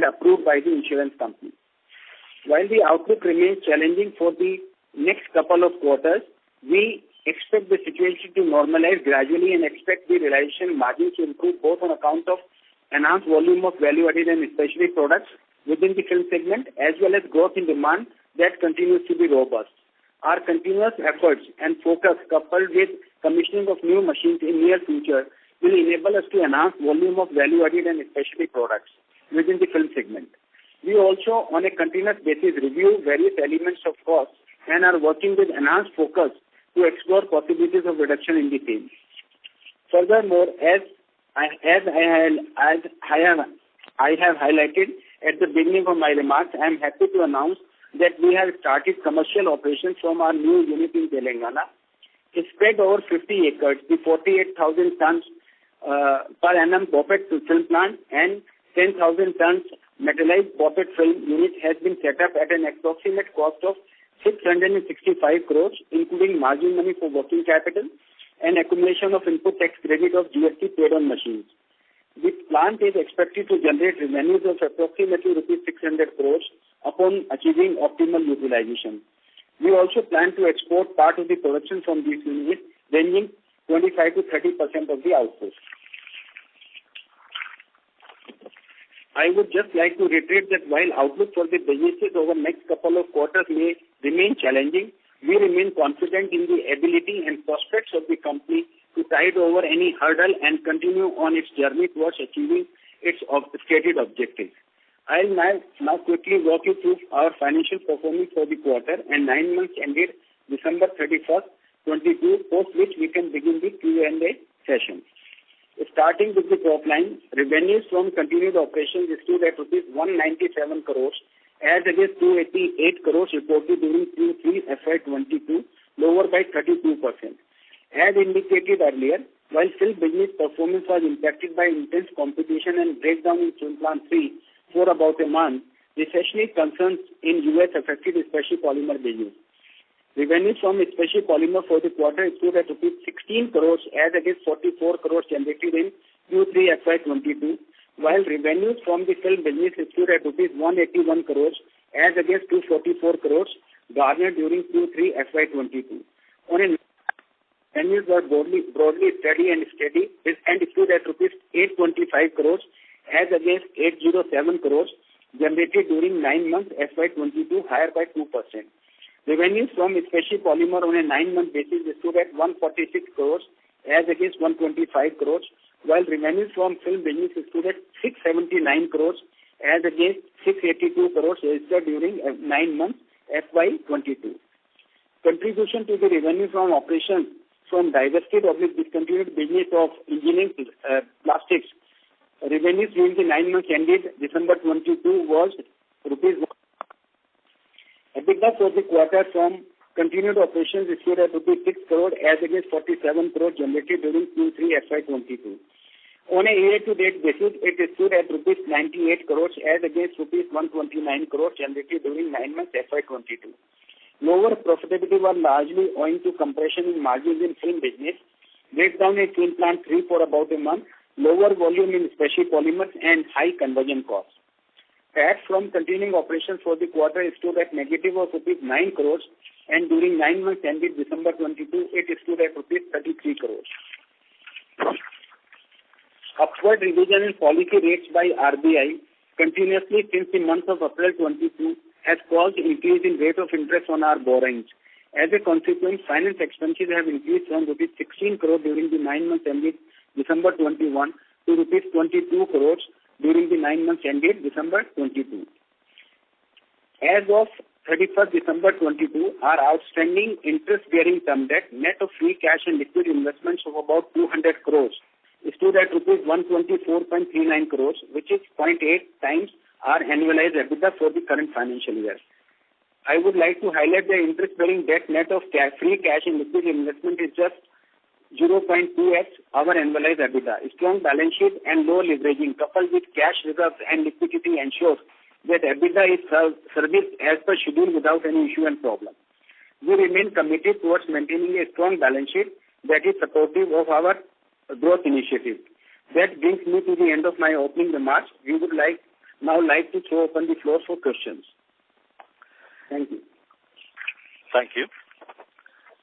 and approved by the insurance company. While the outlook remains challenging for the next couple of quarters, we expect the situation to normalize gradually and expect the realization margins to improve both on account of enhanced volume of value-added and specialty products within the film segment as well as growth in demand that continues to be robust. Our continuous efforts and focus coupled with commissioning of new machines in near future will enable us to enhance volume of value-added and specialty products within the film segment. We also, on a continuous basis, review various elements of cost and are working with enhanced focus to explore possibilities of reduction in the same. Furthermore, as I have highlighted at the beginning of my remarks, I am happy to announce that we have started commercial operations from our new unit in Telangana. It's spread over 50 acres. The 48,000 tons per annum BOPET film plant and 10,000 tons metallized BOPET film unit has been set up at an approximate cost of 665 crores, including margin money for working capital and accumulation of input tax credit of GST paid on machines. The plant is expected to generate revenues of approximately rupees 600 crores upon achieving optimal utilization. We also plan to export part of the production from this unit, ranging 25 to 30% of the output. I would just like to reiterate that while outlook for the businesses over next couple of quarters may remain challenging, we remain confident in the ability and prospects of the company to tide over any hurdle and continue on its journey towards achieving its stated objectives. I'll now quickly walk you through our financial performance for the quarter and 9 months ended December 31st, 2022, post which we can begin the Q&A session. Starting with the top line, revenues from continued operations stood at rupees 197 crores as against 288 crores reported during Q3 FY22, lower by 32%. As indicated earlier, while film business performance was impacted by intense competition and breakdown in film plant 3 for about a month, recessionary concerns in US affected special polymer business. Revenues from special polymer for the quarter stood at rupees 16 crores as against 44 crores generated in Q3 FY22, while revenues from the film business stood at rupees 181 crores as against 244 crores garnered during Q3 FY22. On a revenues were broadly steady and stood at rupees 825 crores as against 807 crores generated during 9 months FY22, higher by 2%. Revenues from special polymer on a 9-month basis stood at 146 crores as against 125 crores, while revenues from film business stood at 679 crores as against 682 crores registered during 9 months FY22. Contribution to the revenue from operations from divested or discontinued business of engineering plastics. Revenues during the 9 months ended December 22 was rupees. EBITDA for the quarter from continued operations stood at rupees 6 crore as against 47 crore generated during Q3 FY22. On a year-to-date basis, it stood at rupees 98 crores as against rupees 129 crores generated during 9 months FY22. Lower profitability was largely owing to compression in margins in film business, breakdown in film plant 3 for about a month, lower volume in special polymers and high conversion costs. PAT from continuing operations for the quarter stood at negative of rupees 9 crores and during 9 months ended December 22, it stood at rupees 33 crores. Upward revision in policy rates by RBI continuously since the month of April 22 has caused increase in rate of interest on our borrowings. As a consequence, finance expenses have increased from rupees 16 crore during the 9 months ended December 21 to rupees 22 crores during the 9 months ended December 22. As of 31st December 22, our outstanding interest-bearing term debt, net of free cash and liquid investments of about 200 crores, stood at rupees 124.39 crores, which is 0.8 times our annualized EBITDA for the current financial year. I would like to highlight the interest-bearing debt net of free cash and liquid investment is just 0.2x our annualized EBITDA. A strong balance sheet and low leveraging coupled with cash reserves and liquidity ensures that EBITDA is serviced as per schedule without any issue and problem. We remain committed towards maintaining a strong balance sheet that is supportive of our growth initiatives. That brings me to the end of my opening remarks. We would now like to throw open the floor for questions. Thank you. Thank you.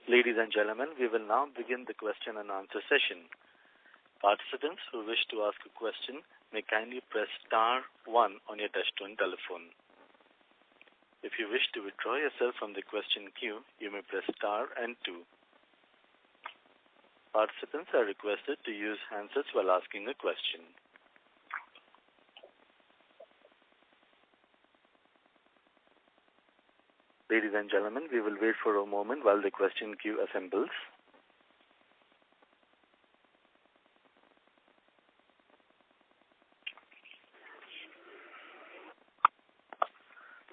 Ladies and gentlemen, we will now begin the question and answer session. Participants who wish to ask a question may kindly press *1 on your touchtone telephone. If you wish to withdraw yourself from the question queue, you may press * and 2. Participants are requested to use handsets while asking a question. Ladies and gentlemen, we will wait for a moment while the question queue assembles.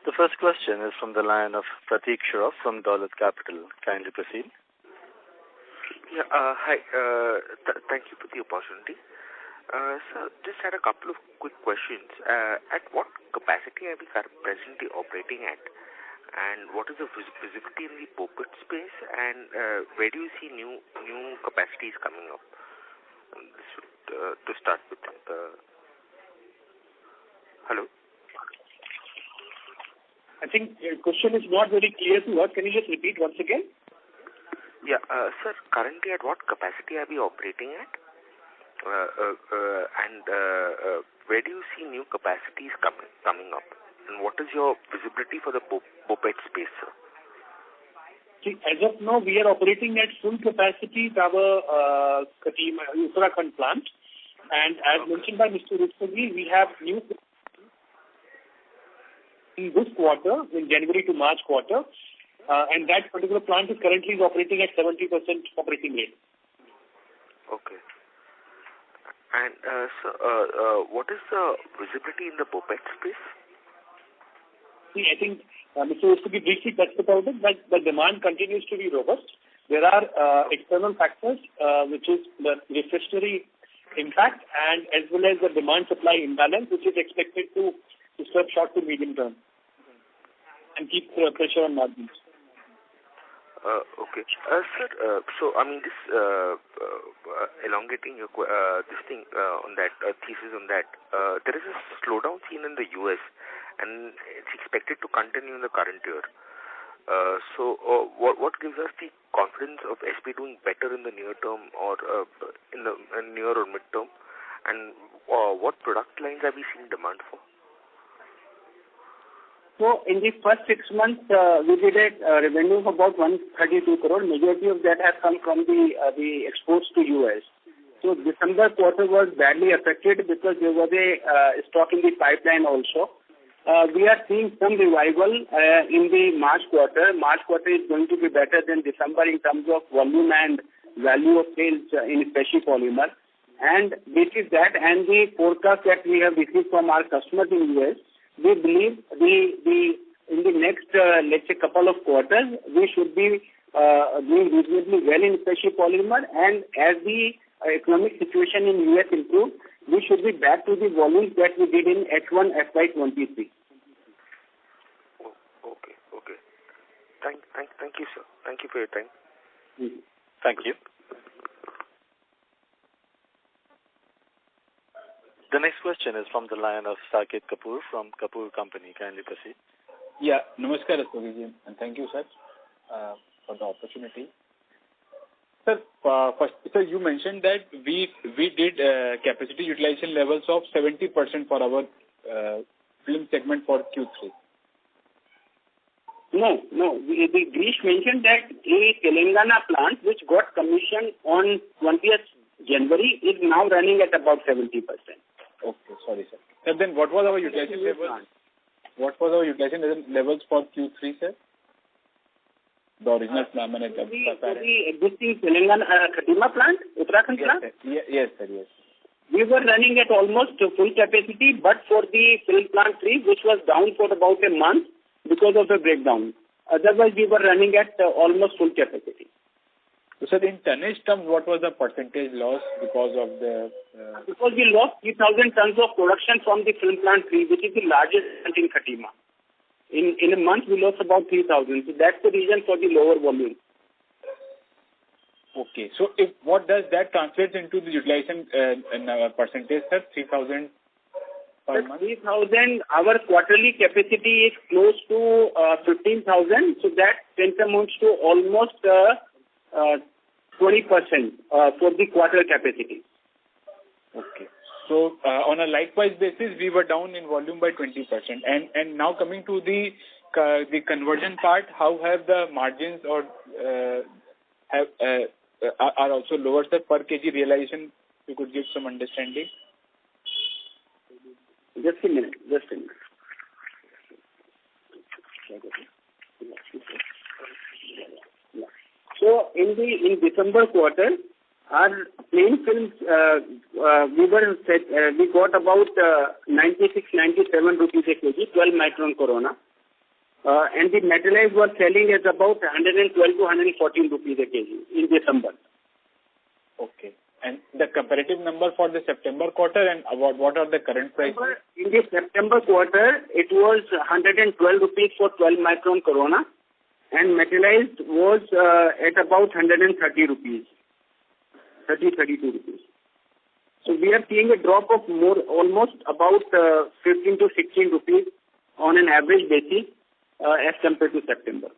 The first question is from the line of Prateek Shroff from Dolat Capital. Kindly proceed. Yeah, hi. Thank you for the opportunity. So, just had a couple of quick questions. At what capacity are we presently operating at? And what is the visibility in the BOPET space? And where do you see new capacities coming up? This would, to start with. Hello? I think your question is not very clear to us. Can you just repeat once again? Yeah, sir, currently at what capacity are we operating at? And where do you see new capacities coming up? And what is your visibility for the BOPET space, sir? See, as of now, we are operating at full capacity at our Uttarakhand plant. And as mentioned by Mr. Rustagi, we have new in this quarter, in January to March quarter. And that particular plant is currently operating at 70% operating rate. Okay. And so, what is the visibility in the BOPET space? See, I think Mr. Rustagi briefly touched about it, but the demand continues to be robust. There are external factors, which is the recessionary impact, and as well as the demand-supply imbalance, which is expected to serve short to medium term and keep pressure on margins. Okay. Sir, so, I mean, this, elongating your, this thing on that, thesis on that, there is a slowdown seen in the U.S., and it's expected to continue in the current year. So, what gives us the confidence of SP doing better in the near term or in the near or mid-term? And what product lines are we seeing demand for? So, in the first 6 months, we did a revenue of about 132 crore. Majority of that has come from the exports to US. So, December quarter was badly affected because there was a stock in the pipeline also. We are seeing some revival in the March quarter. March quarter is going to be better than December in terms of volume and value of sales in special polymer. And this is that, and the forecast that we have received from our customers in US, we believe in the next, let's say, couple of quarters, we should be doing reasonably well in special polymer. And as the economic situation in US improves, we should be back to the volumes that we did in H1 FY2023. Okay. Thank you, sir. Thank you for your time. Mm-hmm. Thank you. The next question is from the line of Saket Kapoor from Kapoor Company. Kindly proceed. Yeah, namaskar, Rustagi, and thank you, sir, for the opportunity. Sir, first, sir, you mentioned that we did capacity utilization levels of 70% for our film segment for Q3. No. The Grish mentioned that a Telangana plant, which got commissioned on 20th January, is now running at about 70%. Okay, sorry, sir. And then what was our utilization levels? What was our utilization levels for Q3, sir? The original plant manager. The existing Telangana Khatima plant, Uttarakhand plant? Yes, sir. We were running at almost full capacity, but for the film plant 3, which was down for about a month because of the breakdown. Otherwise, we were running at almost full capacity. So, sir, in tonnage terms, what was the percentage loss because of the... Because we lost 3,000 tons of production from the film plant 3, which is the largest plant in Khatima. In a month, we lost about 3,000. So that's the reason for the lower volume. Okay. So what does that translate into the utilization percentage, sir? 3,000 per month? 3,000, our quarterly capacity is close to 15,000, so that amounts to almost 20% for the quarter capacity. Okay. So on a likewise basis, we were down in volume by 20%. And now coming to the conversion part, how have the margins or are also lower, sir, per kg realization? You could give some understanding. Just a minute. So in December quarter, our plain films we got about 96-97 rupees a kg, 12 micron corona, and the metallized were selling at about 112 to 114 rupees a kg in December. Okay. And the comparative number for the September quarter, and what are the current prices? In the September quarter, it was 112 rupees for 12 micron corona, and metallized was at about 130 rupees, 32 rupees. So we are seeing a drop of almost about 15 to 16 rupees on an average basis as compared to September.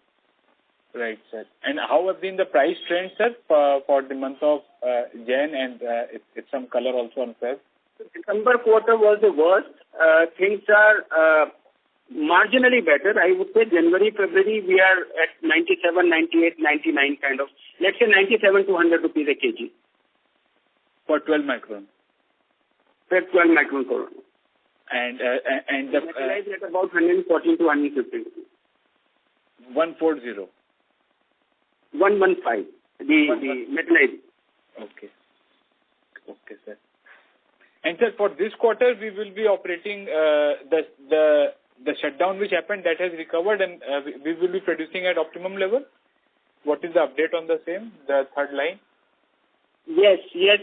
Right, sir. And how have been the price trends, sir, for the month of Jan, and it's some color also on Feb? December quarter was the worst. Things are marginally better. I would say January, February, we are at 97, 98, 99 kind of. Let's say 97 to 100 rupees a kg. For 12 micron? For 12 micron corona. And the metallized at about 114 to 115 rupees. 140? 115. The metallized. Okay. Okay, sir. And sir, for this quarter, we will be operating the shutdown which happened, that has recovered, and we will be producing at optimum level. What is the update on the same, the third line? Yes,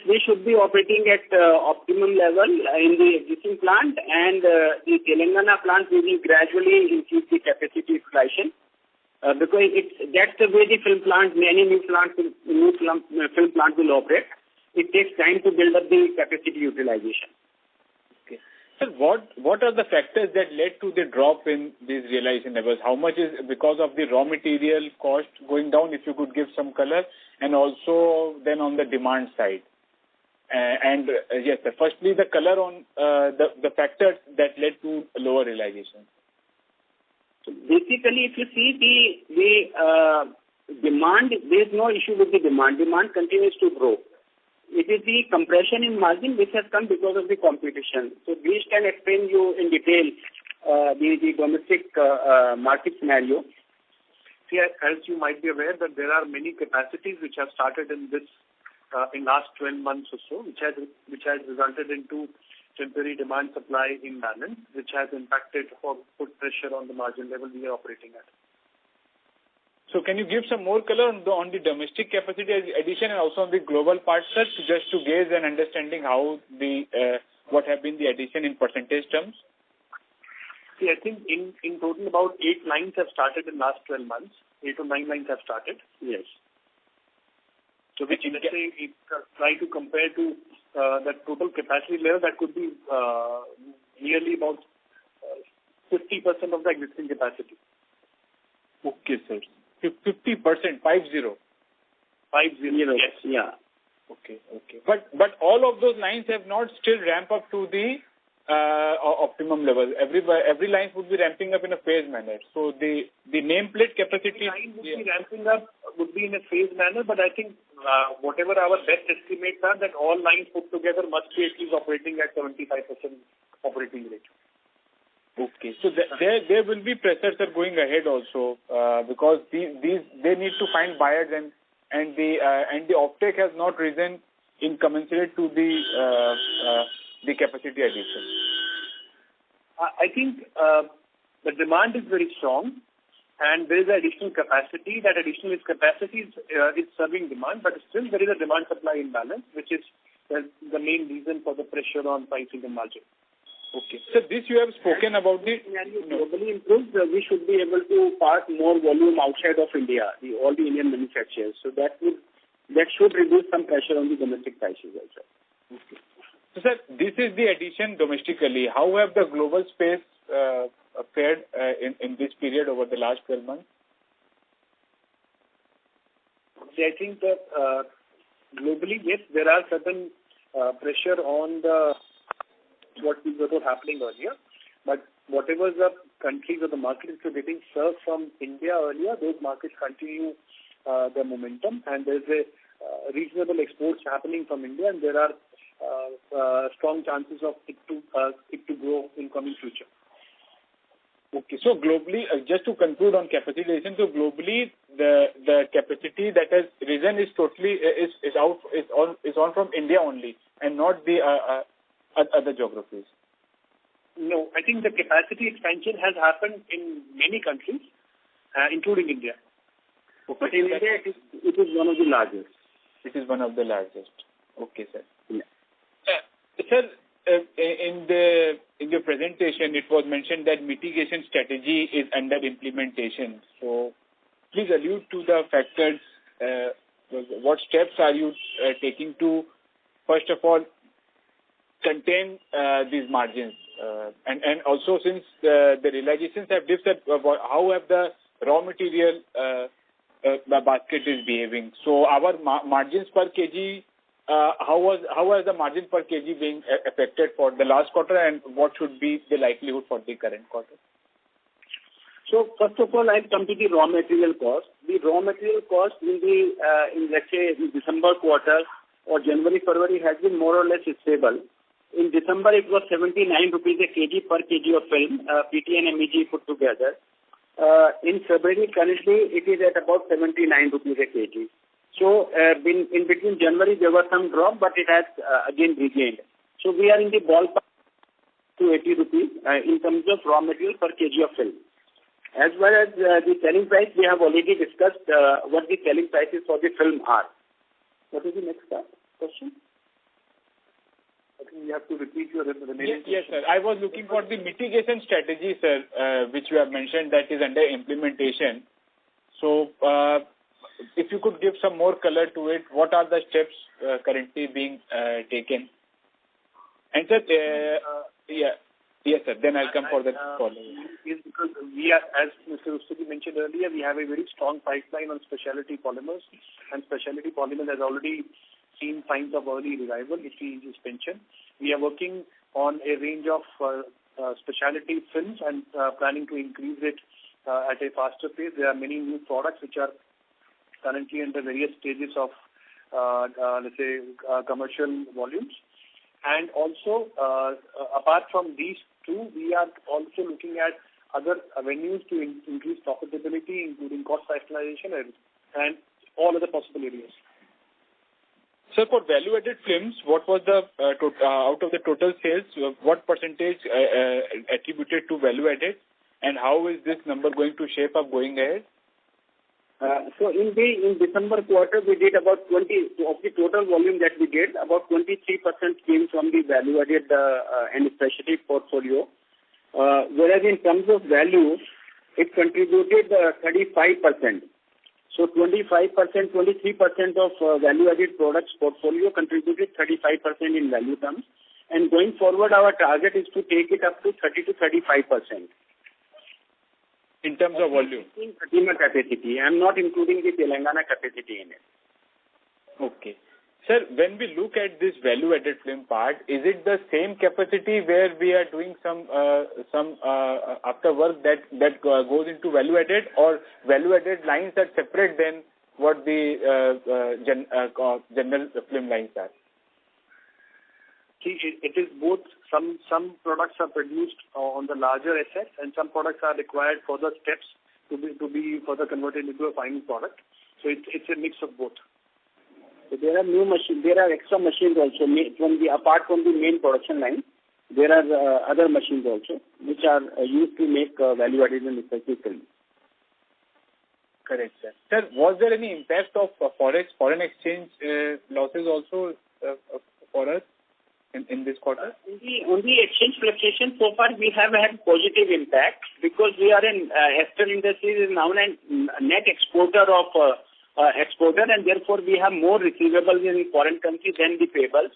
we should be operating at optimum level in the existing plant, and the Telangana plant we will gradually increase the capacity utilization. Because that's the way the film plant, many new film plant will operate. It takes time to build up the capacity utilization. Okay. Sir, what are the factors that led to the drop in these realization levels? How much is because of the raw material cost going down, if you could give some color, and also then on the demand side? Yes, sir, firstly the color on the factors that led to lower realization. Basically, if you see the demand, there is no issue with the demand. Demand continues to grow. It is the compression in margin which has come because of the competition. So these can explain you in detail the domestic market scenario. See, as you might be aware, that there are many capacities which have started in this in last 12 months or so, which has resulted into temporary demand supply imbalance, which has impacted or put pressure on the margin level we are operating at. So can you give some more color on the domestic capacity addition and also on the global part, sir, just to gauge an understanding how what have been the addition in percentage terms? See, I think in total about 8 lines have started in last 12 months. 8 or 9 lines have started. Yes. So which, let's say, if try to compare to the total capacity level, that could be nearly about 50% of the existing capacity. Okay, sir. 50%, 50. 50, yes. Yeah. Okay. But all of those lines have not still ramped up to the optimum level. Every line would be ramping up in a phased manner. So the nameplate capacity line would be ramping up, would be in a phased manner, but I think whatever our best estimates are, that all lines put together must be at least operating at 75% operating rate. Okay, so there will be pressures are going ahead also because they need to find buyers and the offtake has not risen in commensurate to the capacity addition. I think the demand is very strong, and there is additional capacity. That additional capacity is serving demand, but still there is a demand-supply imbalance, which is the main reason for the pressure on pricing and margin. Okay. So this you have spoken about the globally improves, we should be able to pass more volume outside of India, all the Indian manufacturers. So that should reduce some pressure on the domestic prices also. Okay. So, sir, this is the addition domestically. How have the global space fared in this period over the last 12 months? I think that globally, yes, there are certain pressure on the what was happening earlier. But whatever the countries or the markets were getting served from India earlier, those markets continue the momentum, and there's a reasonable exports happening from India, and there are strong chances of it to grow in coming future. Okay, so globally, just to conclude on capacity addition, so globally the capacity that has risen is totally is on from India only, and not the other geographies. No, I think the capacity expansion has happened in many countries, including India. Okay. But in India, it is one of the largest. It is one of the largest. Okay, sir. Yeah. Sir, in the presentation, it was mentioned that mitigation strategy is under implementation. So, please allude to the factors. What steps are you taking to, first of all, contain these margins? And also, since the realizations have dipped, how have the raw material basket is behaving? So, our margins per kg, how has the margin per kg being affected for the last quarter, and what should be the likelihood for the current quarter? So, first of all, I'll come to the raw material cost. The raw material cost in let's say, the December quarter or January, February has been more or less stable. In December, it was 79 rupees a kg per kg of film, PT and MEG put together. In February, currently, it is at about 79 rupees a kg. So, in between January, there was some drop, but it has again regained. So, we are in the ballpark to 80 rupees in terms of raw material per kg of film. As well as the selling price, we have already discussed what the selling prices for the film are. What is the next question? I think you have to repeat your remaining. Yes, sir. I was looking for the mitigation strategy, sir, which you have mentioned that is under implementation. So, if you could give some more color to it, what are the steps currently being taken? And sir, yes, sir. Then I'll come for the follow-up. Yes, because we are, as Mr. Ustugi mentioned earlier, we have a very strong pipeline on specialty polymers, and specialty polymers has already seen signs of early revival, if we just mentioned. We are working on a range of specialty films and planning to increase it at a faster pace. There are many new products which are currently under various stages of, let's say, commercial volumes. And also, apart from these two, we are also looking at other avenues to increase profitability, including cost rationalization and all other possible areas. Sir, for value-added films, what was the out of the total sales, what percentage attributed to value-added, and how is this number going to shape up going ahead? So in December quarter, we did about 20 of the total volume that we did. About 23% came from the value-added and specialty portfolio, whereas in terms of value, it contributed 35%. So 25%, 23% of value-added products portfolio contributed 35% in value terms. And going forward, our target is to take it up to 30 to 35%. In terms of volume? Capacity. I am not including the Telangana capacity in it. Okay. Sir, when we look at this value-added film part, is it the same capacity where we are doing some after work that goes into value-added, or value-added lines are separate than what the general film lines are? See, it is both. Some products are produced on the larger assets, and some products are required further steps to be further converted into a final product. So it's a mix of both. So there are new machines. There are extra machines also apart from the main production line. There are other machines also which are used to make value-added and specialty film. Correct, sir. Sir, was there any impact of foreign exchange losses also for us in this quarter? On the exchange fluctuation, so far we have had positive impact because we are in Ester Industries is now a net exporter of and therefore we have more receivables in foreign countries than the payables.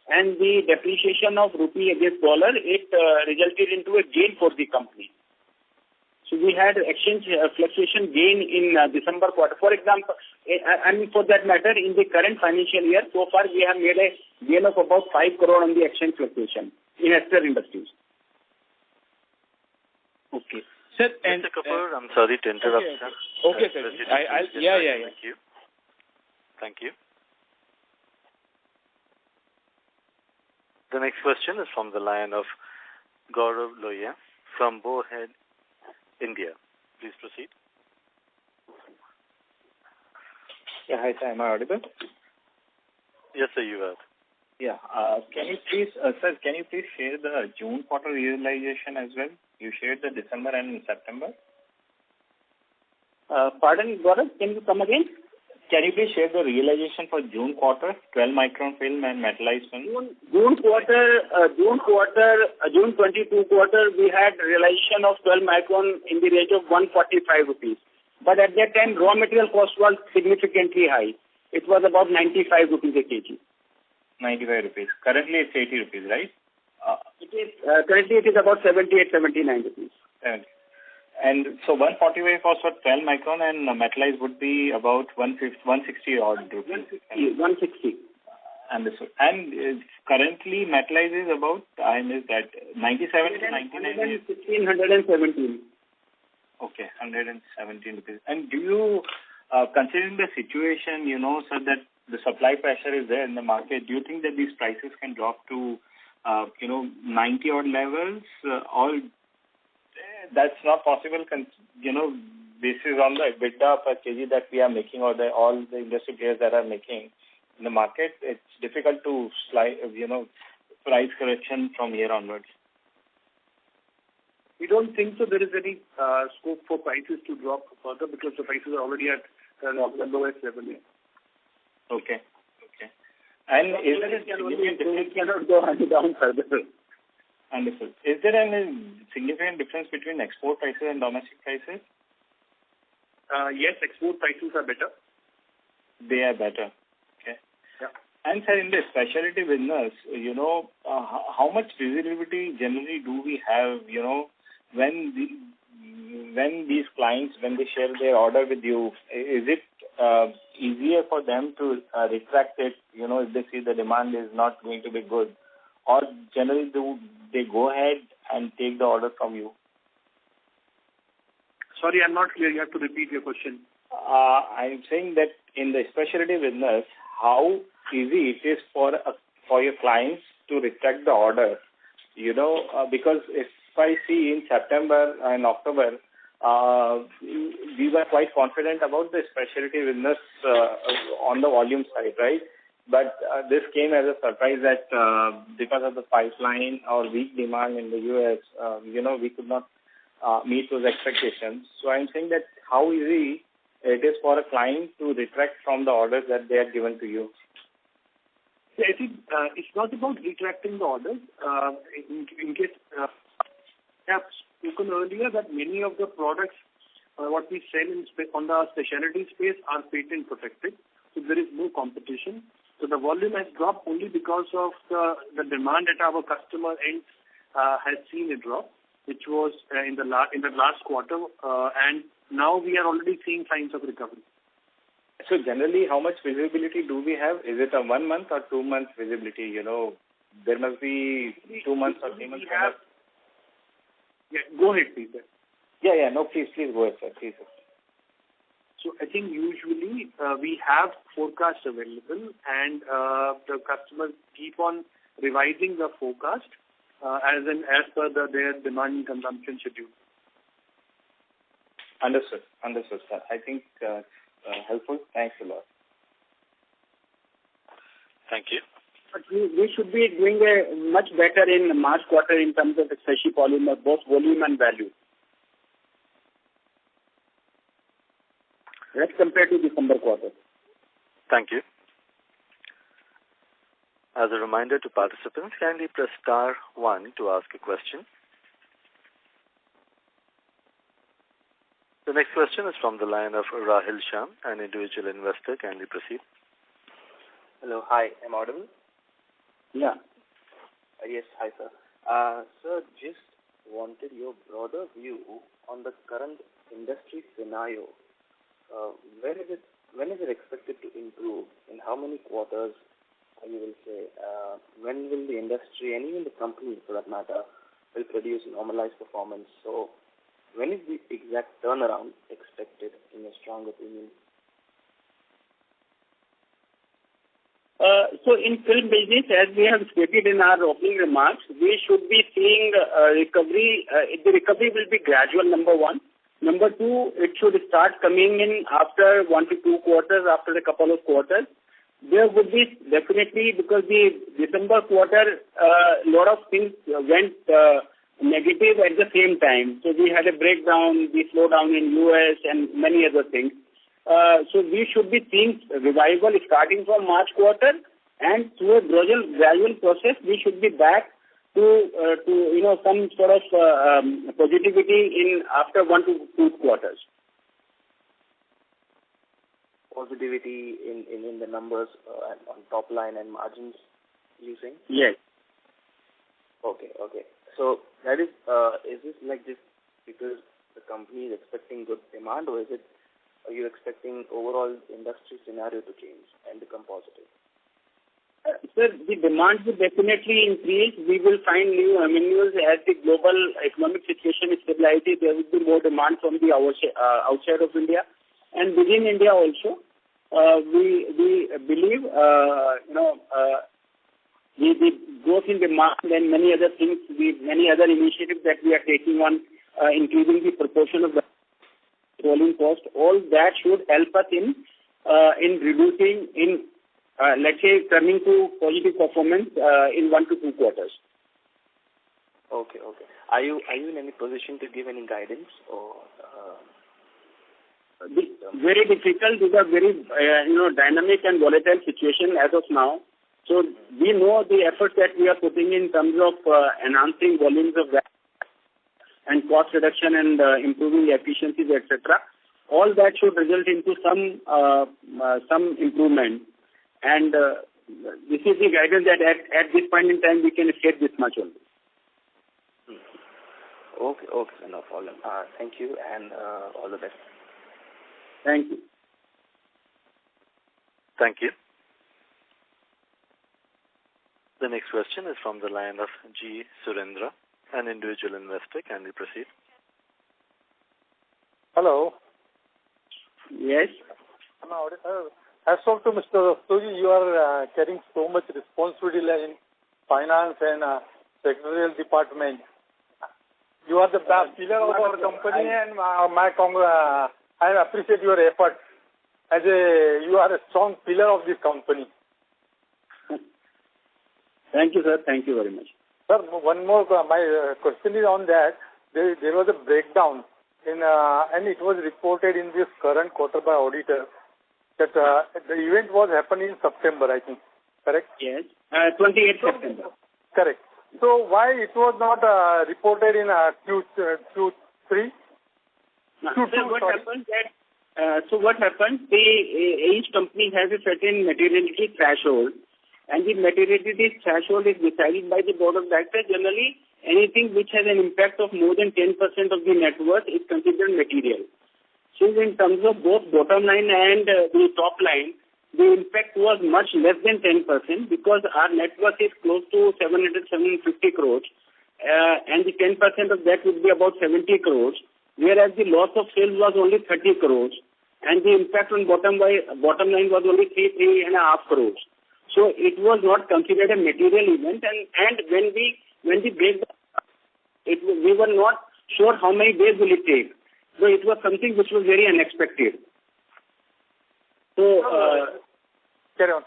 and the depreciation of rupee against dollar, it resulted into a gain for the company. So we had exchange fluctuation gain in December quarter. For example, for that matter, in the current financial year, so far we have made a gain of about 5 crore on the exchange fluctuation in Ester Industries. Okay. Sir, and Mr. Kapoor, I'm sorry to interrupt, sir. Okay, sir. Yeah. Thank you. The next question is from the line of Gaurav Loya from Bowhead, India. Please proceed. Yeah, hi, sir. Am I audible? Yes, sir, you are. Yeah. Can you please share the June quarter realization as well? You shared the December and September. Pardon, Gaurav, can you come again? Can you please share the realization for June quarter, 12 micron film and metallized film? June 22 quarter, we had realization of 12 micron in the range of 145 rupees. But at that time, raw material cost was significantly high. It was about 95 rupees a kg. 95 rupees. Currently, it's 80 rupees, right? Currently, it is about 78, 79 rupees. 70. And so 145 was for 12 micron and metallized would be about 160 odd rupees. 160. Understood. And currently metallized is about, I missed that, 97 to 99? 117. Okay, 117 rupees. And do you, considering the situation, sir, that the supply pressure is there in the market, do you think that these prices can drop to, 90 odd levels, or that's not possible, basis on the EBITDA per kg that we are making or all the industry players that are making in the market? It's difficult to price correction from here onwards. We don't think so. There is any scope for prices to drop further because the prices are already at the lowest level. Okay. And is there a significant difference? Cannot go down further. Understood. Is there any significant difference between export prices and domestic prices? Yes, export prices are better. They are better. Okay. Yeah. And sir, in the specialty business, how much visibility generally do we have, when these clients, when they share their order with you, is it easier for them to retract it, if they see the demand is not going to be good? Or generally do they go ahead and take the order from you? Sorry, I'm not clear. You have to repeat your question. I'm saying that in the specialty business, how easy it is for your clients to retract the order, because if I see in September and October, we were quite confident about the specialty business on the volume side, right? But this came as a surprise that because of the pipeline or weak demand in the U.S., we could not meet those expectations. So I'm saying that how easy it is for a client to retract from the orders that they have given to you. I think it's not about retracting the orders. In case I have spoken earlier that many of the products what we sell on the specialty space are patent protected, so there is no competition. So the volume has dropped only because of the demand at our customer end has seen a drop, which was in the last quarter, and now we are already seeing signs of recovery. So generally, how much visibility do we have? Is it a 1 month or 2 months visibility? There must be 2 months or 3 months. Yeah, go ahead, please. Yeah. No, please go ahead, sir. Please. So I think usually we have forecasts available, and the customers keep on revising the forecast as per their demand and consumption schedule. Understood, sir. I think helpful. Thanks a lot. Thank you. But we should be doing much better in March quarter in terms of specialty polymer, both volume and value. Let's compare to December quarter. Thank you. As a reminder to participants, kindly press star 1 to ask a question. The next question is from the line of Rahil Sham, an individual investor. Kindly proceed. Hello. Hi. Am I audible? Yeah. Yes, hi, sir. Sir, just wanted your broader view on the current industry scenario. When is it expected to improve? In how many quarters, you will say? When will the industry, and even the company for that matter, will produce normalized performance? So, when is the exact turnaround expected, in your strong opinion? So in film business, as we have stated in our opening remarks, we should be seeing recovery. The recovery will be gradual, number one. Number two, it should start coming in after 1 to 2 quarters, after a couple of quarters. There would be definitely, because the December quarter, a lot of things went negative at the same time. So we had a breakdown, the slowdown in US and many other things. So we should be seeing revival starting from March quarter, and through a gradual process, we should be back to some sort of positivity in after 1 to 2 quarters. Positivity in the numbers on top line and margins, you saying? Yes. Okay. So that is this like this because the company is expecting good demand, or are you expecting overall industry scenario to change and become positive? Sir, the demand will definitely increase. We will find new avenues as the global economic situation is stabilizing. There will be more demand from the outside of India and within India also. We believe the growth in demand and many other things, many other initiatives that we are taking on, increasing the proportion of the rolling cost, all that should help us in reducing, let's say, turning to positive performance in 1 to 2 quarters. Okay. Are you in any position to give any guidance or? Very difficult. These are very dynamic and volatile situation as of now. So we know the efforts that we are putting in terms of enhancing volumes of that and cost reduction and improving efficiencies, etc. All that should result into some improvement. And this is the guidance that at this point in time we can state this much only. Okay, no problem. Thank you and all the best. Thank you. Thank you. The next question is from the line of G. Surendra, an individual investor. Can we proceed? Hello. Yes. As of to Mr. Rastogi, you are carrying so much responsibility in finance and secretarial department. You are the pillar of our company, and I appreciate your effort. You are a strong pillar of this company. Thank you, sir. Thank you very much. Sir, one more. My question is on that. There was a breakdown and it was reported in this current quarter by auditor that the event was happening in September, I think. Correct? Yes. 28th September. Correct. So why it was not reported in Q3? What happens? Each company has a certain materiality threshold, and the materiality threshold is decided by the board of directors. Generally, anything which has an impact of more than 10% of the net worth is considered material. So in terms of both bottom line and the top line, the impact was much less than 10% because our net worth is close to 750 crores, and the 10% of that would be about 70 crores, whereas the loss of sales was only 30 crores, and the impact on bottom line was only 3.5 crores. So it was not considered a material event, and when we break it, we were not sure how many days will it take. So it was something which was very unexpected. So carry on.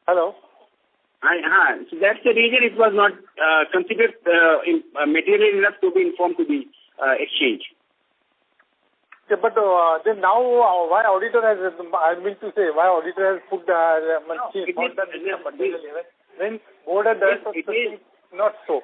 Hello. So that's the reason it was not considered material enough to be informed to the exchange. Yeah, but then now why auditor has, I mean to say, why auditor has put when board has done not so.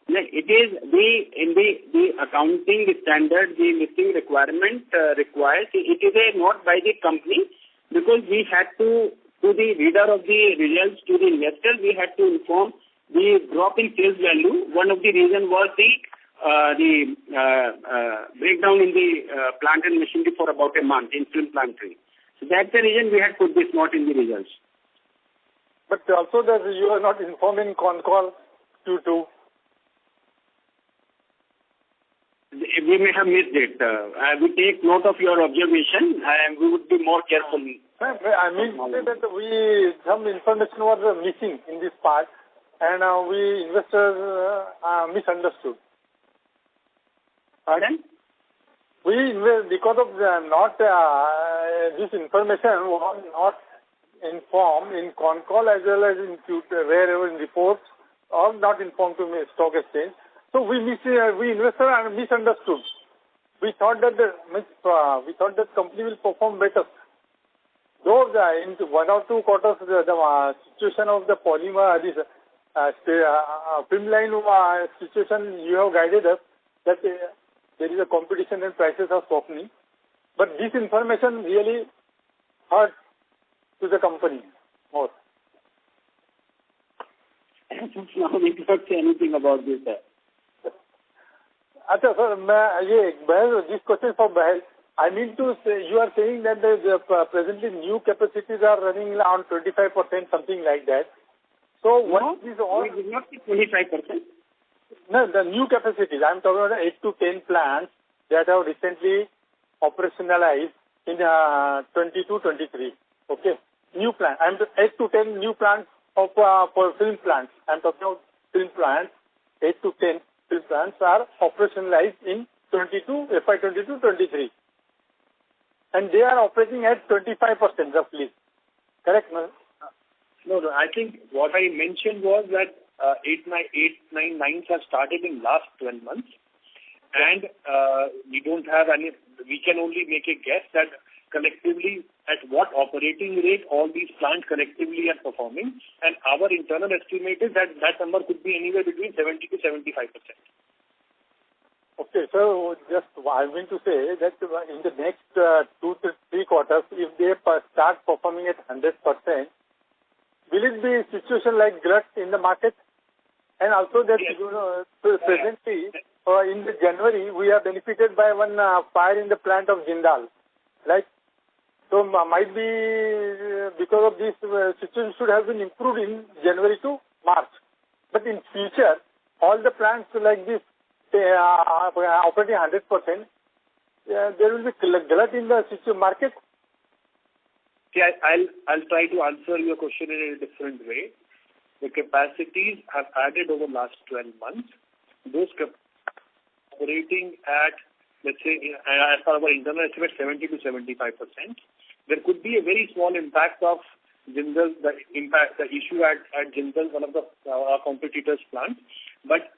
It is the accounting standard, the listing requirement requires. It is a note by the company because we had to the reader of the results, to the investors, we had to inform the drop in sales value. One of the reasons was the breakdown in the plant and machinery for about a month in film plant 3. So that's the reason we had put this note in the results. But also that you are not informing Concall Q2. We may have missed it. I will take note of your observation and we would be more careful. I mean to say that some information was missing in this part and we investors misunderstood. Pardon? Because of this information was not informed in Concall as well as in wherever in reports or not informed to stock exchange. So we investors are misunderstood. We thought that company will perform better. Though in 1 or 2 quarters the situation of the polymer, this film line situation, you have guided us that there is a competition and prices are softening. But this information really hurt to the company more. Now we cannot say anything about this, sir. Sir, this question is for Bahel. I mean to say, you are saying that presently new capacities are running around 25%, something like that. So what is all? We did not say 25%. No, the new capacities. I am talking about 8 to 10 plants that have recently operationalized in 22-23. Okay, new plant. I am 8 to 10 new plants of for film plants. I am talking about film plants. 8 to 10 film plants are operationalized in FY2022-23, and they are operating at 25% roughly. Correct, no? No. I think what I mentioned was that 8, 9 lines have started in last 12 months, and we don't have any. We can only make a guess that collectively at what operating rate all these plants collectively are performing, and our internal estimate is that number could be anywhere between 70 to 75%. Okay, so just I mean to say that in the next 2 to 3 quarters, if they start performing at 100%, will it be a situation like glut in the market? And also that yes. Presently in the January we are benefited by one fire in the plant of Jindal, right? So might be because of this situation should have been improved in January to March. But in future, all the plants like this operating 100%, there will be glut in the market. Yeah, I'll try to answer your question in a different way. The capacities have added over last 12 months. Those operating at, let's say, as per our internal estimate, 70 to 75%. There could be a very small impact of Jindal, the issue at Jindal, one of our competitors' plants. But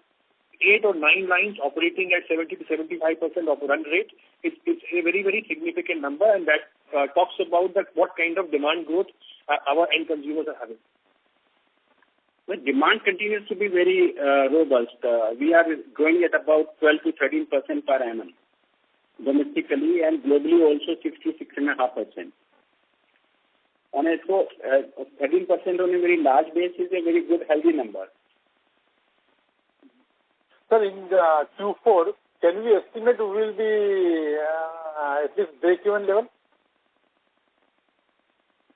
8 or 9 lines operating at 70 to 75% of run rate, it's a very, very significant number, and that talks about that what kind of demand growth our end consumers are having. Well, demand continues to be very robust. We are growing at about 12 to 13% per annum domestically, and globally also 6 to 6.5%. On a 13% on a very large base is a very good, healthy number. Sir, in the Q4, can we estimate we will be at least break-even level?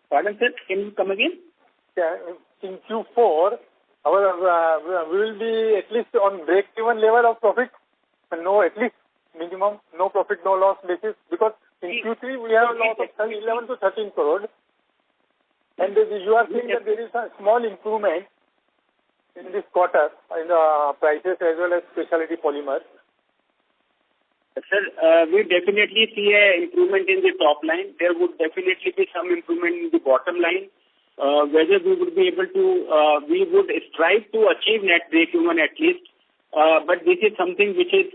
Pardon, sir? Can you come again? Yeah, in Q4, we will be at least on break-even level of profit. No, at least minimum, no profit, no loss basis. Because in Q3 we have a loss of 11 to 13 crore. And you are saying that there is a small improvement in this quarter in the prices as well as specialty polymers. Sir, we definitely see an improvement in the top line. There would definitely be some improvement in the bottom line. Whether we would be able to, we would strive to achieve net break-even at least. But this is something which is,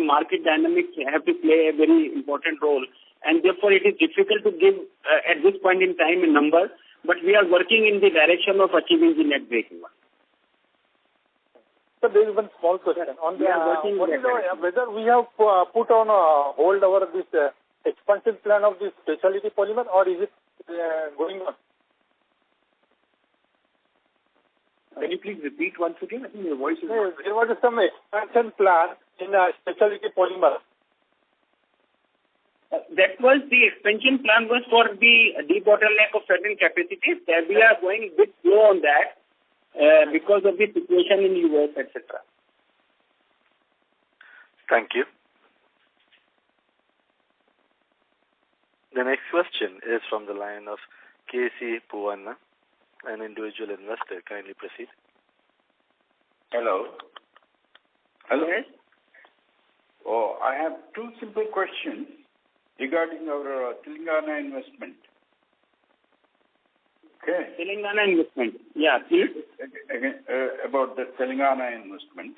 market dynamics have to play a very important role. And therefore, it is difficult to give at this point in time a number. But we are working in the direction of achieving the net break-even. So there is one small question on the whether we have put on hold over this expansion plan of this specialty polymer, or is it going on? Can you please repeat once again? I think your voice is... There was some expansion plan in specialty polymer. That was the expansion plan was for the debottleneck of certain capacities. We are going a bit slow on that because of the situation in US, etc. Thank you. The next question is from the line of K.C. Puvanna, an individual investor. Kindly proceed. Hello. Hello. Yes. Oh, I have two simple questions regarding our Telangana investment. Okay. Telangana investment. Yeah, please. Again, about the Telangana investment.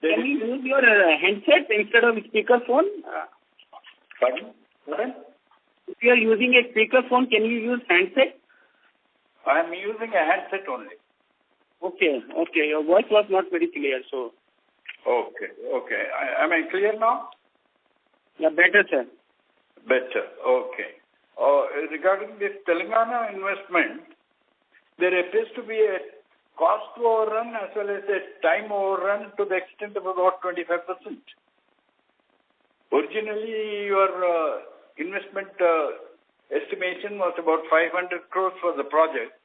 Can you use your handset instead of speakerphone? Pardon? If you are using a speakerphone, can you use handset? I am using a handset only. Okay. Your voice was not very clear, so. Okay. Am I clear now? Yeah, better, sir. Better. Okay. Regarding this Telangana investment, there appears to be a cost overrun as well as a time overrun to the extent of about 25%. Originally, your investment estimation was about 500 crores for the project.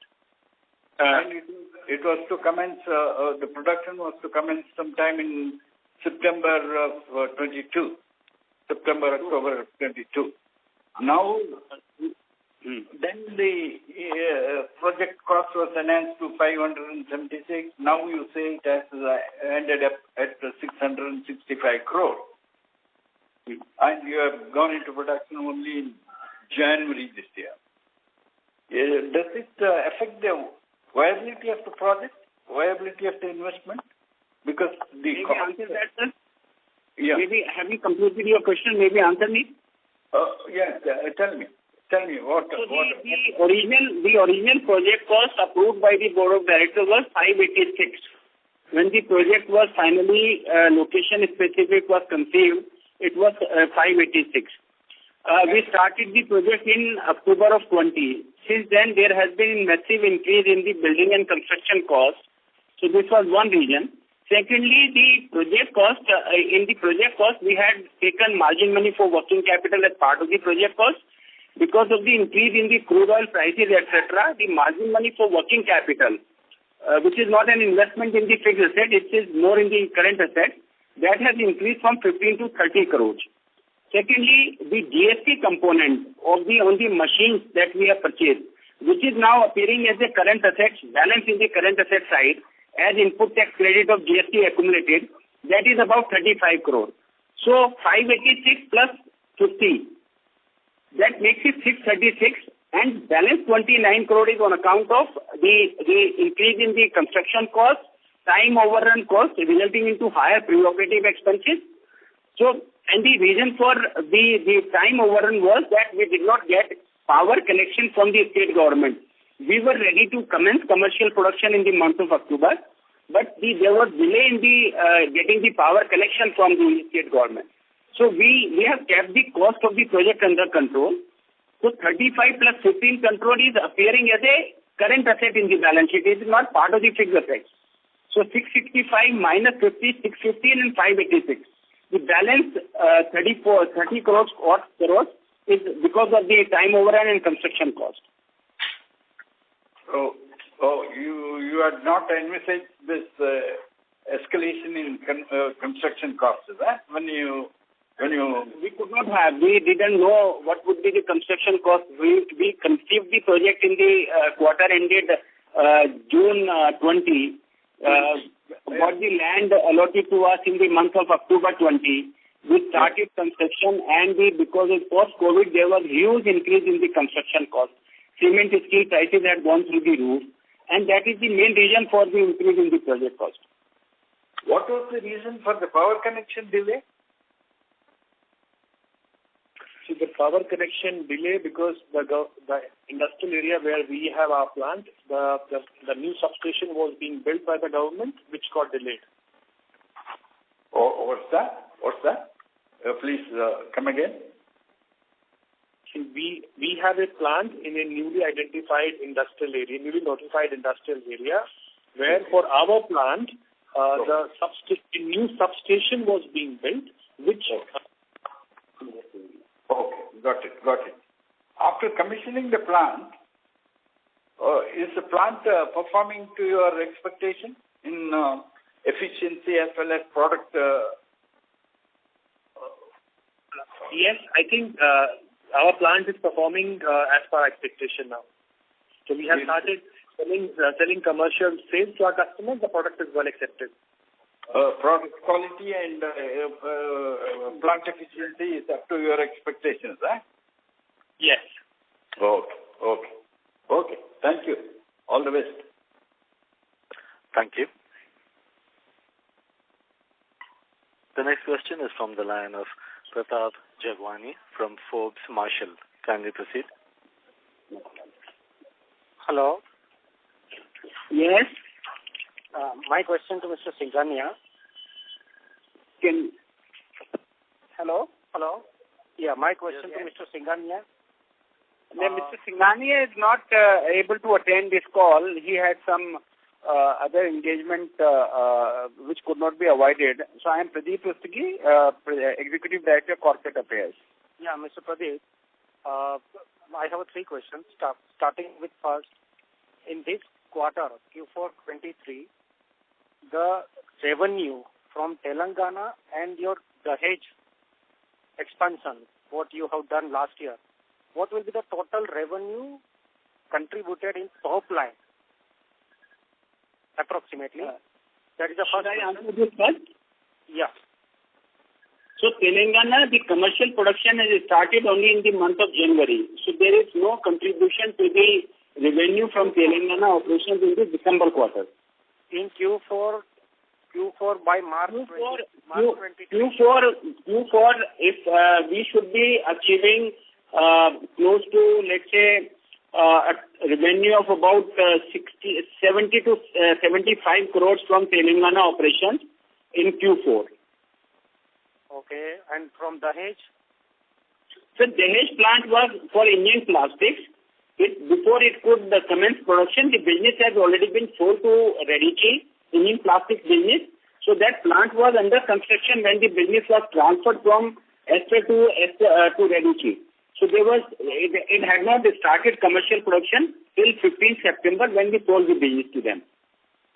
And it was to commence, the production was to commence sometime in September of 22. October of 22. Now, then the project cost was enhanced to 576. Now you say it has ended up at 665 crore. And you have gone into production only in January this year. Does it affect the viability of the project, viability of the investment? Because the maybe answer that, sir. Yeah. Maybe have you completed your question? Maybe answer me. Yes. Tell me what. So the original project cost approved by the board of directors was 586. When the project was finally location specific was conceived, it was 586. We started the project in October of 20. Since then, there has been massive increase in the building and construction cost. So this was one reason. Secondly, the project cost, we had taken margin money for working capital as part of the project cost. Because of the increase in the crude oil prices, etc., the margin money for working capital, which is not an investment in the fixed asset, it is more in the current asset, that has increased from 15 to 30 crores. Secondly, the GST component on the machines that we have purchased, which is now appearing as a current asset, balance in the current asset side, as input tax credit of GST accumulated, that is about 35 crore. So 586 plus 50, that makes it 636, and balance 29 crore is on account of the increase in the construction cost, time overrun cost, resulting into higher preoperative expenses. So, and the reason for the time overrun was that we did not get power connection from the state government. We were ready to commence commercial production in the month of October, but there was delay in the getting the power connection from the state government. So we have kept the cost of the project under control. So 35 plus 15 control is appearing as a current asset in the balance sheet. It is not part of the fixed assets. So 665 minus 50, 615 and 586. The balance 30 crores is because of the time overrun and construction cost. You had not envisaged this escalation in construction costs, is that? We could not have. We didn't know what would be the construction cost. We conceived the project in the quarter ended June 20. Got the land allotted to us in the month of October 20. We started construction, and because of post-COVID, there was huge increase in the construction cost. Cement steel prices had gone through the roof, and that is the main reason for the increase in the project cost. What was the reason for the power connection delay? See, the power connection delay because the industrial area where we have our plant, the new substation was being built by the government, which got delayed. What's that? Please come again. we have a plant in a newly identified industrial area, newly notified industrial area, where for our plant, the new substation was being built, which... Okay, got it. After commissioning the plant, is the plant performing to your expectation in efficiency as well as product? Yes, I think our plant is performing as per expectation now. So we have started selling commercial sales to our customers. The product is well accepted. Product quality and plant efficiency is up to your expectations, right? Yes. Okay. Thank you. All the best. Thank you. The next question is from the line of Pratap Jagwani from Forbes Marshall. Kindly proceed. Hello. Yes. My question to Mr. Singhania. Hello. Yeah, my question to Mr. Singhania. Mr. Singhania is not able to attend this call. He had some other engagement which could not be avoided. So I am Pradeep Rustagi, Executive Director, Corporate Affairs. Yeah, Mr. Pradeep. I have 3 questions. Starting with first, in this quarter, Q4 23, the revenue from Telangana and your Dahej expansion, what you have done last year, what will be the total revenue contributed in top line? Approximately. That is the first. Should I answer this first? Yeah. So Telangana, the commercial production has started only in the month of January. So there is no contribution to the revenue from Telangana operations in the December quarter. In Q4 by March 2023. Q4, if we should be achieving close to, let's say, a revenue of about 70 to 75 crores from Telangana operations in Q4. Okay, and from Dahej? So Dahej plant was for Indian Plastics. Before it could commence production, the business has already been sold to Redichi, Indian Plastics business. So that plant was under construction when the business was transferred from Ester to Redichi. So it had not started commercial production till 15 September when we sold the business to them.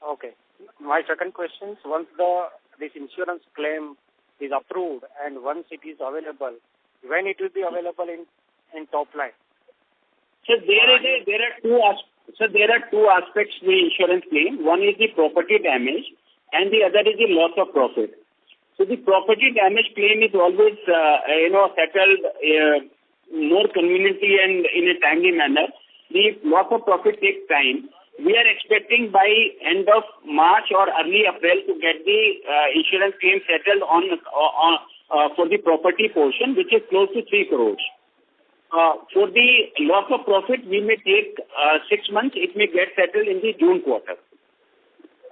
Okay. My second question is, once this insurance claim is approved and once it is available, when it will be available in top line? So there are two aspects to the insurance claim. One is the property damage and the other is the loss of profit. So the property damage claim is always settled more conveniently and in a timely manner. The loss of profit takes time. We are expecting by end of March or early April to get the insurance claim settled on for the property portion, which is close to 3 crores. For the loss of profit, we may take 6 months. It may get settled in the June quarter.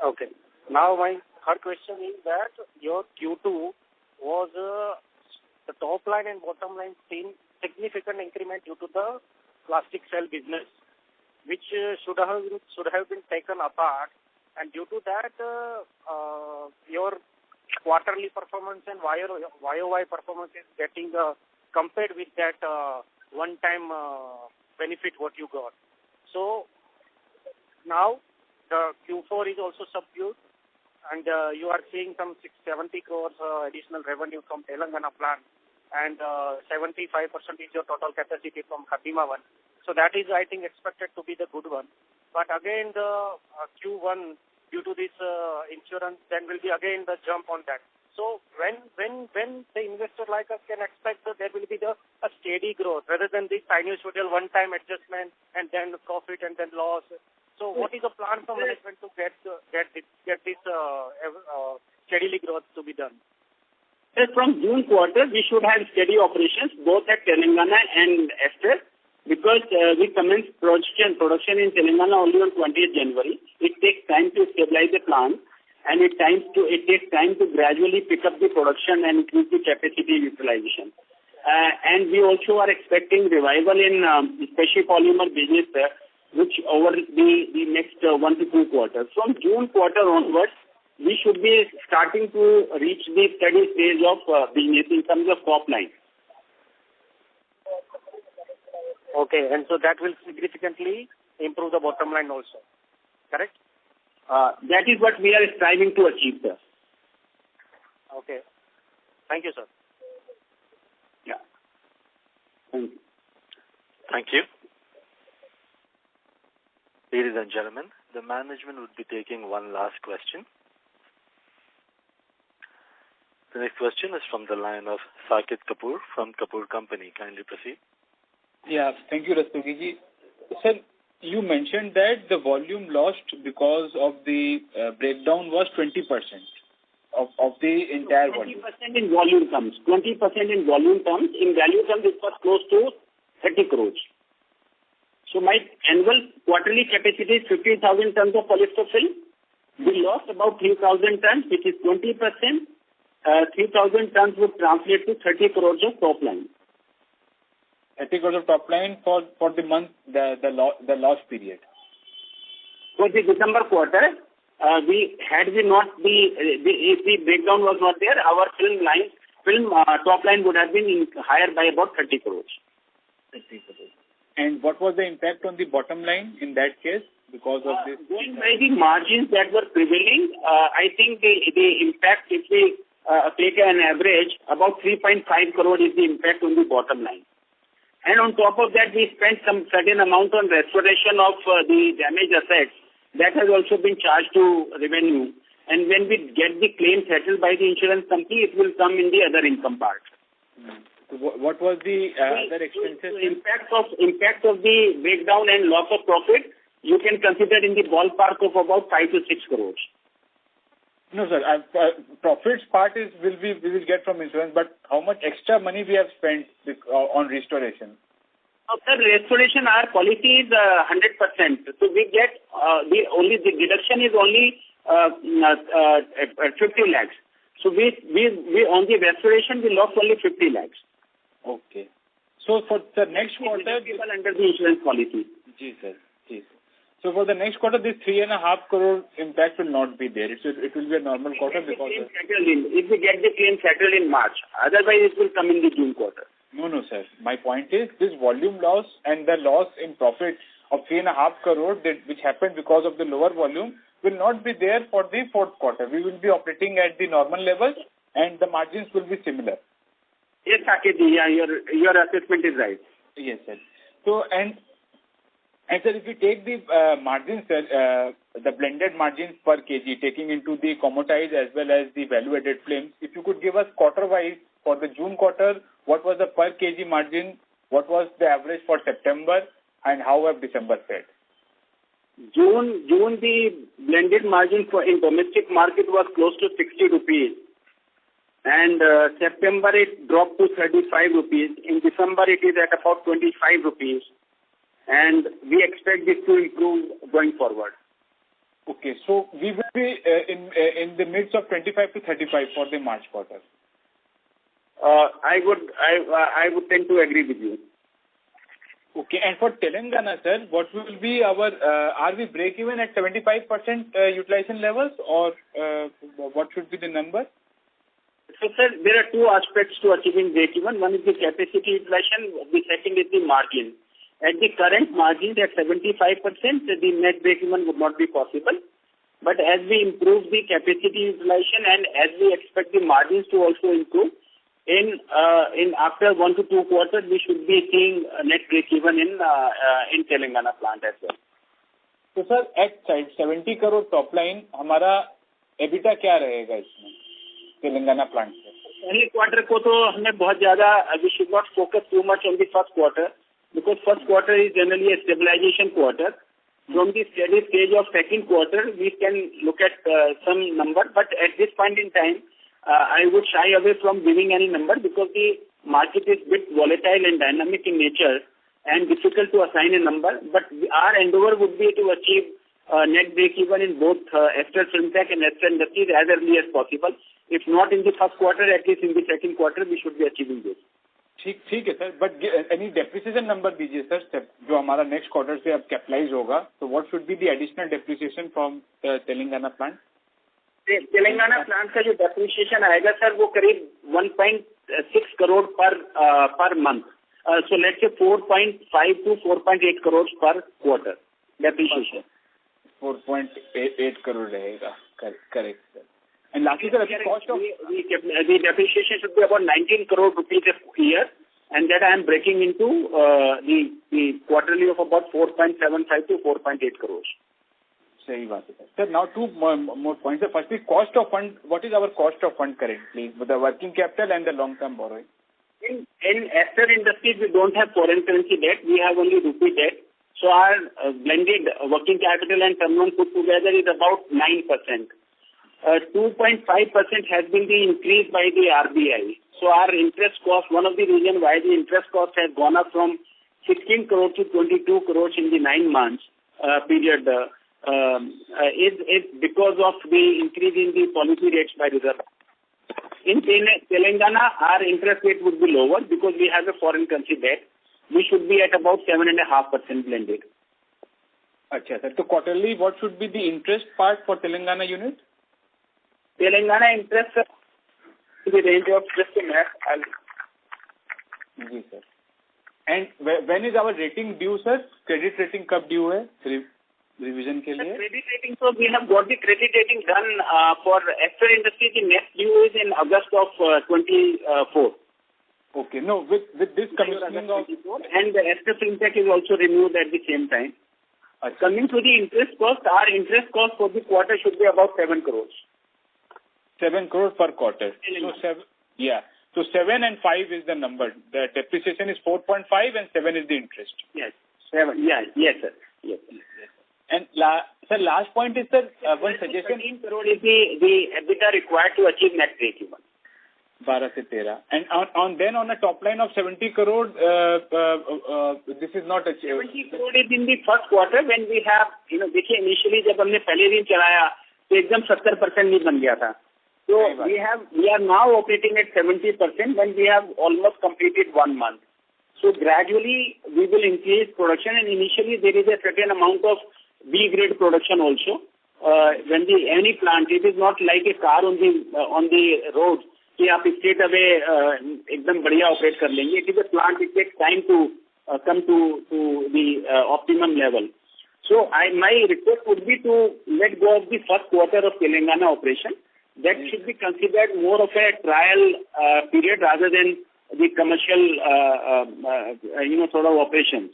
Okay. Now my third question is that your Q2 was the top line and bottom line seen significant increment due to the plastic cell business, which should have been taken apart, and due to that your quarterly performance and YOY performance is getting compared with that one-time benefit what you got. So now the Q4 is also subdued, and you are seeing some 670 crores additional revenue from Telangana plant, and 75% is your total capacity from Khatima one. So that is, I think, expected to be the good one. But again, the Q1, due to this insurance, then will be again the jump on that. So when the investor like us can expect that there will be a steady growth rather than this sinusoidal one-time adjustment and then profit and then loss. So what is the plan for management to get this steadily growth to be done? From June quarter, we should have steady operations both at Telangana and Ester, because we commenced production in Telangana only on 20th January. It takes time to stabilize the plant, and it takes time to gradually pick up the production and increase the capacity utilization. and we also are expecting revival in special polymer business, which over the next 1 to 2 quarters. From June quarter onwards, we should be starting to reach the steady stage of business in terms of top line. Okay, and so that will significantly improve the bottom line also, correct? That is what we are striving to achieve, sir. Okay. Thank you, sir. Yeah. Thank you. Thank you. Ladies and gentlemen, the management would be taking one last question. The next question is from the line of Saket Kapoor from Kapoor Company. Kindly proceed. Yeah, thank you, Rastogi. Sir, you mentioned that the volume lost because of the breakdown was 20% of the entire volume. 20% in volume terms. 20% in volume terms. In value terms, it was close to 30 crores. So my annual quarterly capacity is 15,000 tons of polyester film. We lost about 3,000 tons, which is 20%. 3,000 tons would translate to 30 crores of top line. 30 crores of top line for the month, the loss period. For the December quarter, if the breakdown was not there, our film top line would have been higher by about 30 crores. 30 crores. And what was the impact on the bottom line in that case because of this? Going by the margins that were prevailing, I think the impact, if we take an average, about 3.5 crore is the impact on the bottom line. And on top of that, we spent some certain amount on restoration of the damaged assets. That has also been charged to revenue. And when we get the claim settled by the insurance company, it will come in the other income part. What was the other expenses? Impact of the breakdown and loss of profit, you can consider in the ballpark of about 5 to 6 crores. No, sir. Profits part we will get from insurance, but how much extra money we have spent on restoration? Sir, restoration, our policy is 100%. So we get the deduction is only 50 lakhs. So we on the restoration we lost only 50 lakhs. Okay. So for the next quarter, under the insurance policy. Ji sir. So for the next quarter, this 3.5 crore impact will not be there. It will be a normal quarter because if we get the claim settled in March, otherwise it will come in the June quarter. No, sir. My point is this volume loss and the loss in profit of 3.5 crore which happened because of the lower volume will not be there for the fourth quarter. We will be operating at the normal levels and the margins will be similar. Yes, Saketji, yeah, your assessment is right. Yes, sir. So and sir, if you take the margins, sir, the blended margins per kg, taking into the commoditized as well as the value-added films, if you could give us quarter-wise for the June quarter, what was the per kg margin, what was the average for September, and how have December fared? June, the blended margin in domestic market was close to 60 rupees. And September it dropped to 35 rupees. In December it is at about 25 rupees. And we expect this to improve going forward. Okay, so we will be in the midst of 25 to 35 for the March quarter. I would tend to agree with you. Okay, and for Telangana, sir, what will be our, are we break even at 75% utilization levels or what should be the number? So, sir, there are two aspects to achieving break even. One is the capacity utilization, the second is the margin. At the current margins at 75%, the net break even would not be possible. But as we improve the capacity utilization and as we expect the margins to also improve, in after 1 to 2 quarters, we should be seeing net break even in Telangana plant as well. So, sir, at 70 crore top line, हमारा EBITDA क्या रहेगा इसमें Telangana plant से? पहले quarter को तो हमने बहुत ज़्यादा we should not focus too much on the first quarter because first quarter is generally a stabilization quarter. From the steady stage of second quarter, we can look at some number, but at this point in time, I would shy away from giving any number because the market is a bit volatile and dynamic in nature and difficult to assign a number. But our endeavor would be to achieve net break even in both Ester Filmtech and Ester Industries as early as possible. If not in the first quarter, at least in the second quarter, we should be achieving this. ठीक है sir, but any depreciation number दीजिए sir, जो हमारा next quarter से अब capitalise होगा, तो what should be the additional depreciation from Telangana plant? Telangana plant का जो डेप्रिसिएशन आएगा सर, वो करीब 1.6 crore per month, so let's say 4.5 to 4.8 crores पर क्वार्टर डेप्रिसिएशन. 4.8 करोड़ रहेगा, correct sir. And lastly, sir, the cost of the depreciation should be about 19 crore rupees a year, and that I am breaking into the quarterly of about 4.75 to 4.8 crores. सही बात है sir. Now two more points. Firstly, cost of fund. What is our cost of fund currently with the working capital and the long-term borrowing? In Ester Industries, we don't have foreign currency debt. We have only rupee debt. So our blended working capital and term loan put together is about 9%. 2.5% has been the increase by the RBI. So our interest cost, one of the reasons why the interest cost has gone up from 16 crores to 22 crores in the 9 months period is because of the increase in the policy rates by Reserve. In Telangana, our interest rate would be lower because we have a foreign currency debt. We should be at about 7.5% blended. Okay, sir. So quarterly, what should be the interest part for Telangana unit? Telangana interest in the range of just a minute. जी sir. And when is our rating due, sir? Credit rating कब due है? Revision के लिए? Credit rating, so we have got the credit rating done for Ester Industries. The next due is in August of 24. Okay. No, with this commissioning of... And the Ester FinTech is also renewed at the same time. Coming to the interest cost, our interest cost for the quarter should be about 7 crores. 7 crores per quarter. So 7 and 5 is the number. The depreciation is 4.5 and 7 is the interest. Yes. 7. Yeah. Yes, sir. Yes. And sir, last point is, sir, one suggestion. 13 crore is the EBITDA required to achieve net break-even. 12 से 13. And on a top line of 70 crore, this is not achieved. 70 crore is in the first quarter when we have, देखिए initially जब हमने पहले दिन चलाया तो एकदम 70% नहीं बन गया था. So we are now operating at 70% when we have almost completed 1 month. So gradually we will increase production, and initially there is a certain amount of B grade production also. When any plant, it is not like a car on the road कि आप straight away एकदम बढ़िया operate कर लेंगे. It is a plant. It takes time to come to the optimum level. So my request would be to let go of the first quarter of Telangana operation. That should be considered more of a trial period rather than the commercial sort of operations,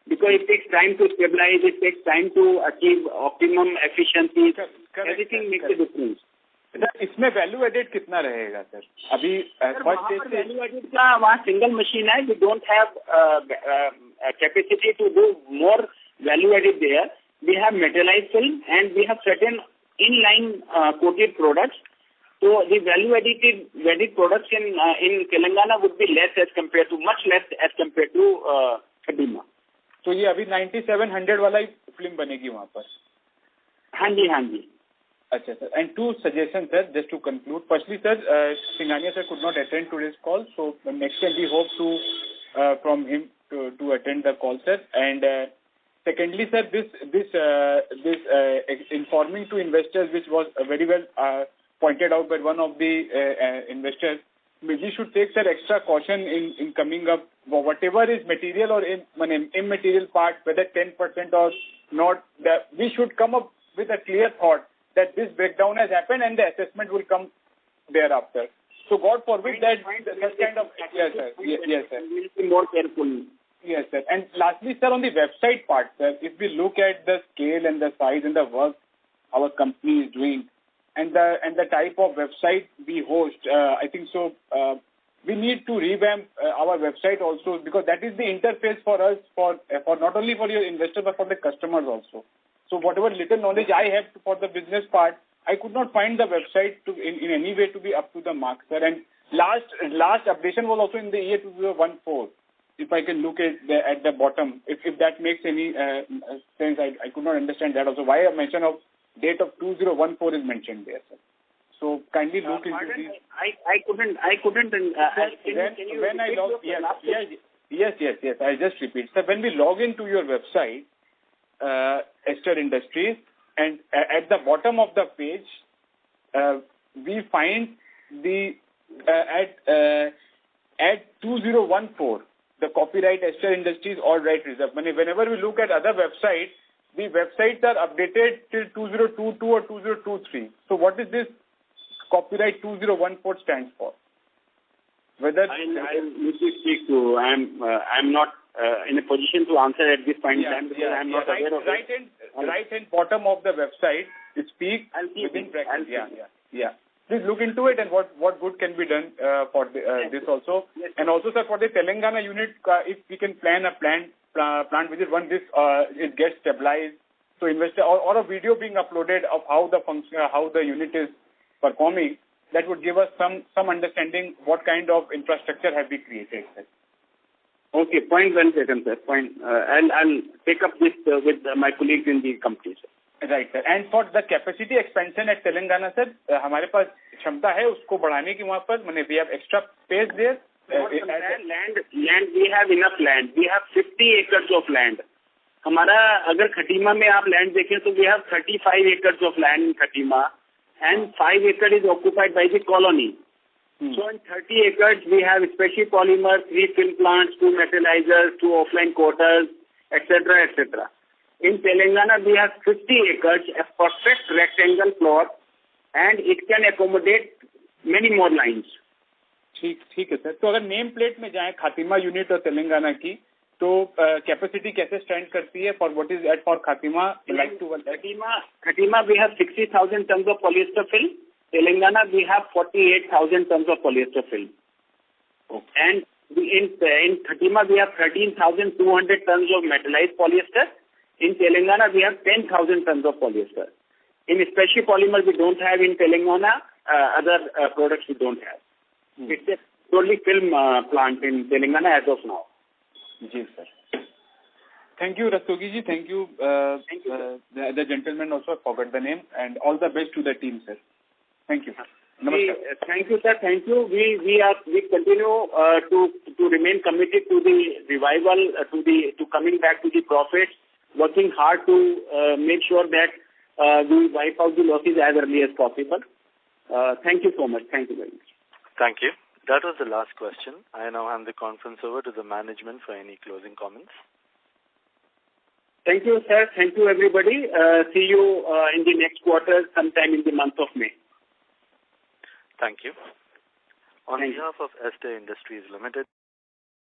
because it takes time to stabilize, it takes time to achieve optimum efficiency. Everything makes a difference. इसमें value added कितना रहेगा sir? अभी value added का वहाँ single machine है. We don't have capacity to do more value added there. We have metallised film and we have certain in-line coated products. So the value-added products in Telangana would be much less as compared to Kadima. तो ये अभी 9700 वाला ही film बनेगी वहाँ पर? हाँ जी. अच्छा sir. And two suggestions, sir, just to conclude. Firstly, sir, Singhania sir could not attend today's call, so next time we hope to from him to attend the call, sir. And secondly, sir, this informing to investors, which was very well pointed out by one of the investors, we should take, sir, extra caution in coming up whatever is material or immaterial part, whether 10% or not. That we should come up with a clear thought that this breakdown has happened and the assessment will come thereafter. So God forbid that such kind of... Yes, sir. Yes, sir. We will be more careful. Yes, sir. And lastly, sir, on the website part, sir, if we look at the scale and the size and the work our company is doing and the type of website we host, I think so we need to revamp our website also, because that is the interface for us, for not only for your investors but for the customers also. So whatever little knowledge I have for the business part, I could not find the website in any way to be up to the mark, sir. And last updation was also in the year 2014. If I can look at the bottom, if that makes any sense, I could not understand that also. Why a mention of date of 2014 is mentioned there, sir? So kindly look into these. I couldn't. Yes. I just repeat. So when we log into your website, Ester Industries, and at the bottom of the page, we find the at 2014, the copyright Ester Industries all right reserved. Whenever we look at other websites, the websites are updated till 2022 or 2023. So what is this copyright 2014 stands for? Whether I need to speak to. I'm not in a position to answer at this point in time because I'm not aware of it. Right hand bottom of the website, speak within brackets. Yeah. Please look into it and what good can be done for this also. Yes. And also, sir, for the Telangana unit, if we can plan a plant visit once this it gets stabilized, so investor or a video being uploaded of how the unit is performing, that would give us some understanding what kind of infrastructure have we created. Okay, point well taken, sir. Point. I'll take up this with my colleagues in the company, sir. Right, sir. And for the capacity expansion at Telangana, sir, हमारे पास क्षमता है उसको बढ़ाने की वहाँ पर. We have extra space there. Land, we have enough land. We have 50 acres of land. हमारा अगर खटीमा में आप land देखें तो we have 35 acres of land in Khatima, and 5 acres is occupied by the colony. So in 30 acres we have special polymer, 3 film plants, 2 metallizers, 2 offline quarters, etc., etc. In Telangana, we have 50 acres, a perfect rectangle plot, and it can accommodate many more lines. ठीक है sir. तो अगर name plate में जाएं Khatima unit और तेलंगाना की, तो capacity कैसे स्टैंड करती है for what is at for Khatima like to Khatima we have 60,000 tons of polyester film. Telangana we have 48,000 tons of polyester film. Okay. And in Khatima we have 13,200 tons of metallized polyester. In Telangana, we have 10,000 tons of polyester. In special polymer, we don't have in Telangana. Other products we don't have. It's a totally film plant in Telangana as of now. Yes, sir. Thank you, Rastogi ji. Thank you. Thank you. The gentleman also forgot the name, and all the best to the team, sir. Thank you. Thank you, sir. Thank you. We continue to remain committed to the revival, to coming back to the profits. Working hard to make sure that we wipe out the losses as early as possible. Thank you so much. Thank you very much. Thank you. That was the last question. I now hand the conference over to the management for any closing comments. Thank you, sir. Thank you, everybody. See you in the next quarter, sometime in the month of May. Thank you. On behalf of Ester Industries Limited,